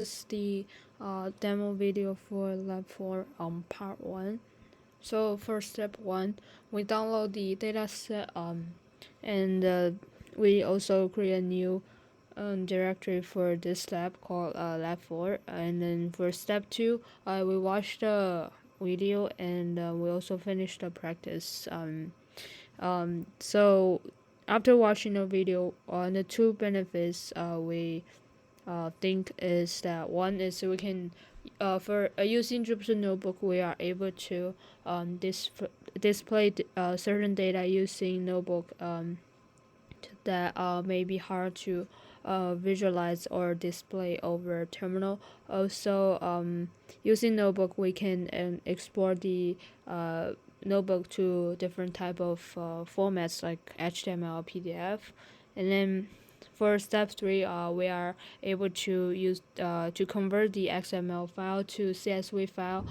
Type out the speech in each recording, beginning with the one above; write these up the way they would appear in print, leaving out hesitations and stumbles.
is the demo video for lab4 part 1. So for step 1, we download the dataset and we also create a new directory for this lab called lab4. And then for step 2, we watch the video and we also finish the practice. So after watching the video, the two benefits we think is that one is we can for using Jupyter Notebook we are able to display certain data using Notebook that may be hard to visualize or display over terminal. Also, using Notebook we can export the Notebook to different type of formats like HTML, PDF, and then for step 3, we are able to use to convert the XML file to CSV file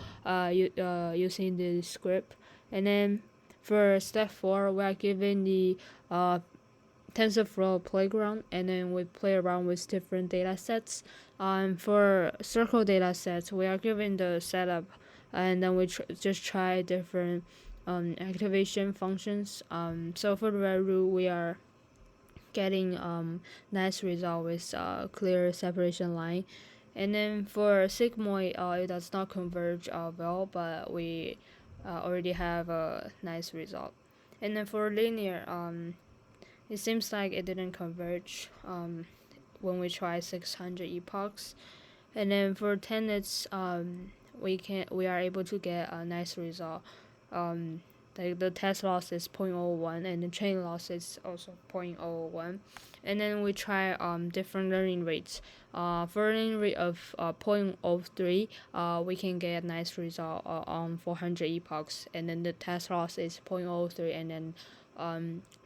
using the script. And then for step 4, we are given the TensorFlow playground, and then we play around with different data sets. For circle data sets, we are given the setup, and then we just try different activation functions. So for the red rule, we are getting nice result with clear separation line. And then for sigmoid, it does not converge well, but we already have a nice result. And then for linear, it seems like it didn't converge when we try 600 epochs. And then for tenets, we are able to get a nice result. The test loss is 0.01 and the chain loss is also 0.01. And then we try different learning rates. For learning rate of 0.03, we can get a nice result on 400 epochs, and then the test loss is 0.03, and then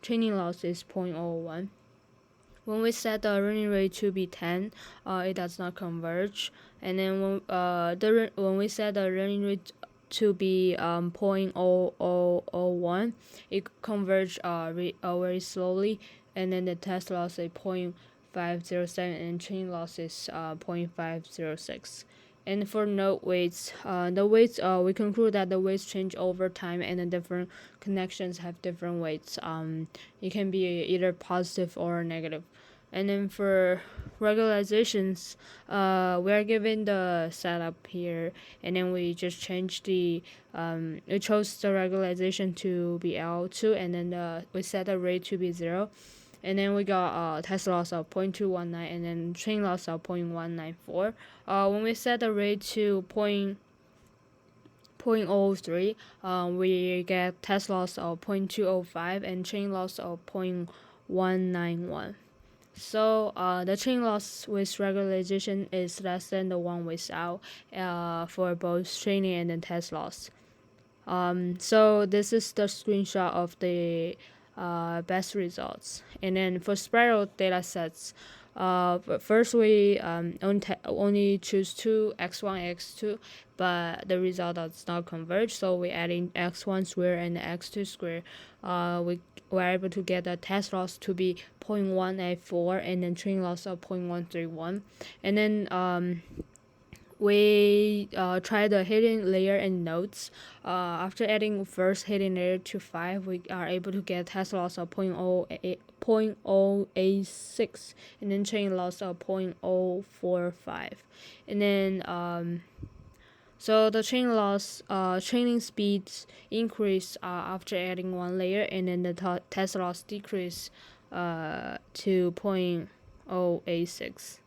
training loss is 0.01. When we set the learning rate to be 10, it does not converge. And then when we set the learning rate to be 0.0001, it converges very slowly. And then the test loss is 0.507 and training loss is 0.506. And for node weights, we conclude that the weights change over time and the different connections have different weights. It can be either positive or negative. And then for regularizations, we are given the setup here, and then we just change we chose the regularization to be L2, and then we set the rate to be 0. And then we got test loss of 0.219 and then train loss of 0.194. When we set the rate to 0.03, we get test loss of 0.205 and chain loss of 0.191. So the chain loss with regularization is less than the one without for both training and the test loss. So this is the screenshot of the best results. And then for spiral data sets, first we only choose two x1, x2, but the result does not converge. So we add in x1 square and x2 square. We were able to get the test loss to be 0.184 and then training loss of 0.131. And then we try the hidden layer and nodes. After adding first hidden layer to 5, we are able to get test loss of 0.086 and then chain loss of 0.045. And then so the training speeds increase after adding one layer, and then the test loss decrease to 0.086.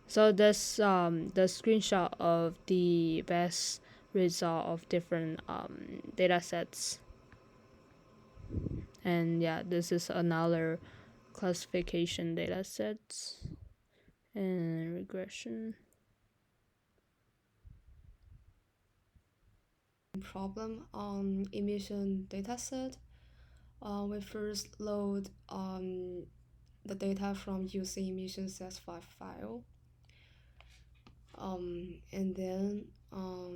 So that's the screenshot of the best result of different data sets. And yeah, this is another classification data sets and regression. Problem on emission dataset. We first load the data from UC emission CS5 file. And then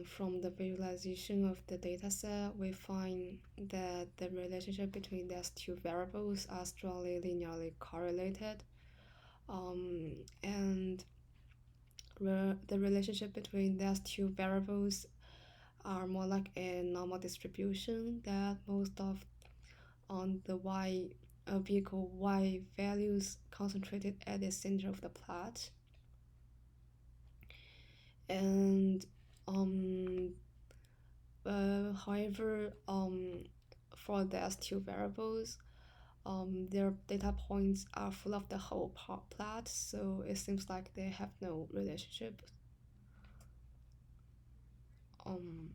from the visualization of the dataset, we find that the relationship between these two variables are strongly linearly correlated. And the relationship between these two variables are more like a normal distribution that most of on the y vehicle y values concentrated at the center of the plot. And um, however, for these two variables, their data points are full of the whole plot, so it seems like they have no relationship. Um,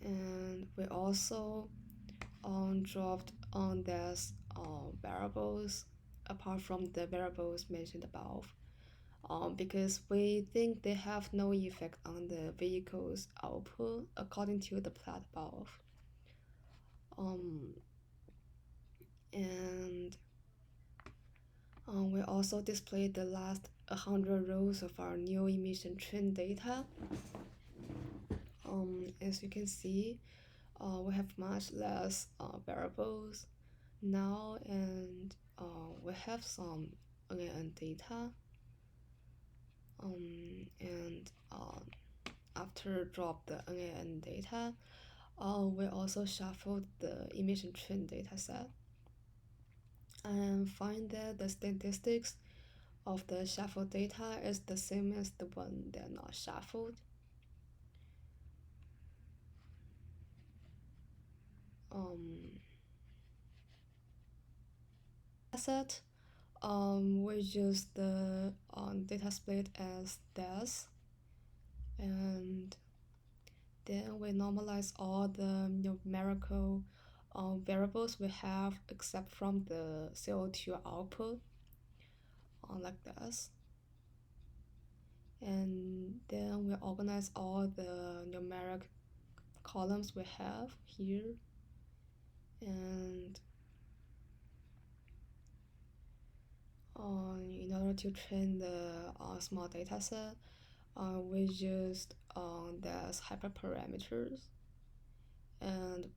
and we also dropped on these variables apart from the variables mentioned above, because we think they have no effect on the vehicle's output according to the plot above. Um, and we also displayed the last 100 rows of our new emission trend data. As you can see, we have much less variables now, and we have some again data. And after drop the NAN data, we also shuffled the emission trend dataset and find that the statistics of the shuffled data is the same as the one that are not shuffled. Um, Dataset, we use the data split as this, and then we normalize all the numerical variables we have except from the CO2 output, like this. And then we organize all the numeric columns we have here. And in order to train the small data set, we used these hyperparameters, and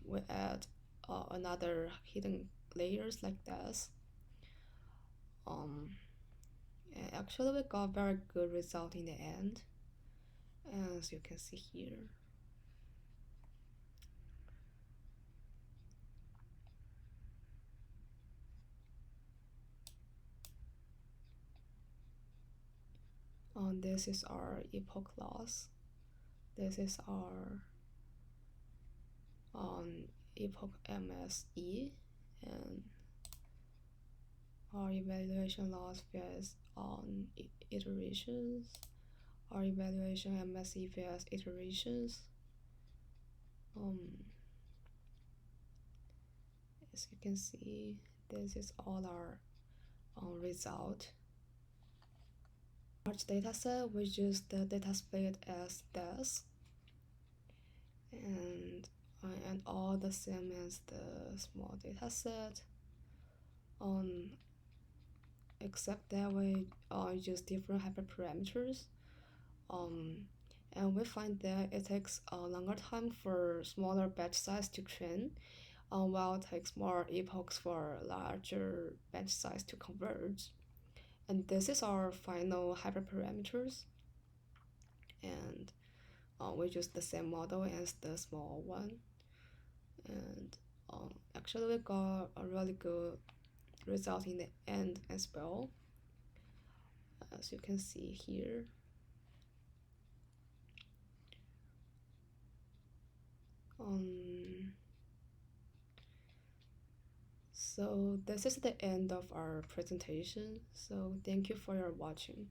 we add another hidden layers like this. Um, and actually, we got very good result in the end, as you can see here. This is our epoch loss. This is our epoch MSE, and our evaluation loss vs on iterations, our evaluation MSE vs iterations. Um, as you can see, this is all our result. Large dataset, we use the data split as this, and all the same as the small dataset. Except that we use different hyperparameters. Um, and we find that it takes a longer time for smaller batch size to train, while it takes more epochs for larger batch size to converge. And this is our final hyperparameters. And we use the same model as the small one. And actually, we got a really good result in the end as well, as you can see here. So this is the end of our presentation. So thank you for your watching.